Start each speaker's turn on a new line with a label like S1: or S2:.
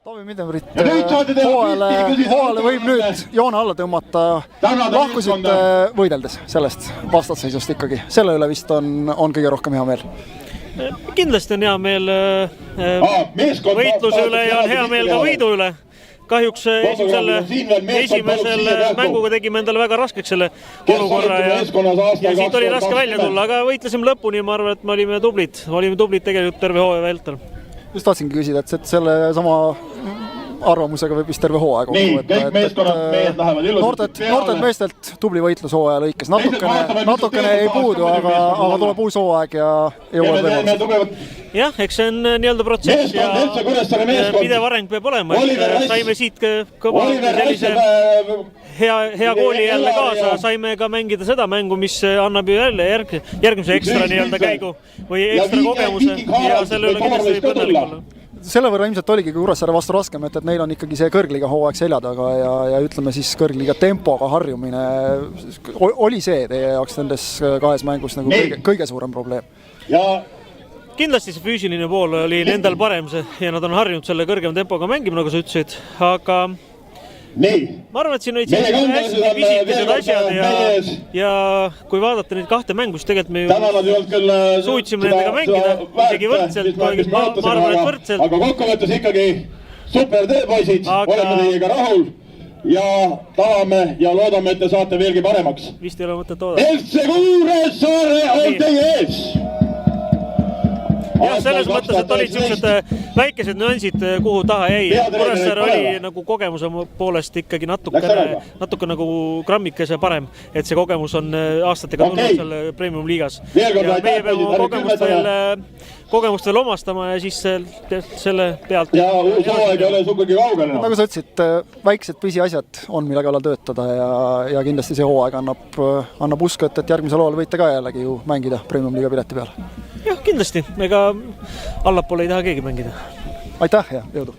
S1: Taavi Midemrit hooajale võib nüüd joone alla tõmmata. Lahkusite võideldes sellest vastasseisust ikkagi. Selle üle vist on kõige rohkem hea meel.
S2: Kindlasti on hea meel võitluse üle ja on hea meel ka võidu üle. Kahjuks esimesel mänguga tegime endale väga raskeks selle olukorra ja siit oli raske välja tulla, aga võitlesime lõpuni, ma arvan, et me olime tublid tegelikult terve hooaja vältel.
S1: Just tahtsingi küsida, et selle sama arvamusega võib vist terve hooaega noortelt meestelt tubli võitlus hooaja lõikes. Natukene ei puudu, aga tuleb uus hooaeg ja jõuad võimalus.
S2: Jah, eks see on nii-öelda protsess ja pidev areng peab olema. Saime siit kõva sellise hea kooli jälle kaasa. Saime ka mängida seda mängu, mis annab ju jälle järgmise ekstra nii-öelda käigu või ekstra kogemuse ja selle üle kindlasti võib õnnelik olla.
S1: Selle võrra ilmselt oligi Kuressaare vastu raskem, et neil on ikkagi see kõrgliga hooaeg selja taga ja ütleme siis kõrgliga tempoga harjumine. Oli see teie jaoks nendes kahes mängus nagu kõige suurem probleem?
S2: Kindlasti see füüsiline pool oli nendel parem ja nad on harjunud selle kõrgem tempoga mängima, nagu sa ütlesid, aga ma arvan, et siin olid hästi pisikesed asjad ja kui vaadata neid kahte mängust, tegelikult me ju suutsime nendega mängida isegi võrdselt, ma arvan, et võrdselt.
S3: Aga kokkuvõttes ikkagi super töö, poisid, oleme teiega rahul ja tahame ja loodame, et te saate veelgi paremaks.
S2: Vist ei ole mõtet oodata.
S3: FC Kuressaare on teie ees!
S2: Jah, selles mõttes, et olid sellised väikesed nüansid, kuhu taha jäi. Kuressaare oli nagu kogemuse poolest ikkagi natuke nagu grammikese parem, et see kogemus on aastatega tulnud selle Premium liigas. Ja meie peame kogemust veel omastama ja siis selle pealt.
S3: Ja uus hooaeg ei ole sugugi kaugel.
S1: Nagu sa ütlesid, väiksed pisiasjad on, mille kallal töötada ja kindlasti see hooaeg annab usku, et järgmisel hooajal võite ka jällegi ju mängida Premium liiga pileti peal.
S2: Jah, kindlasti. Ega allapoole ei taha keegi mängida.
S1: Aitäh ja jõudu!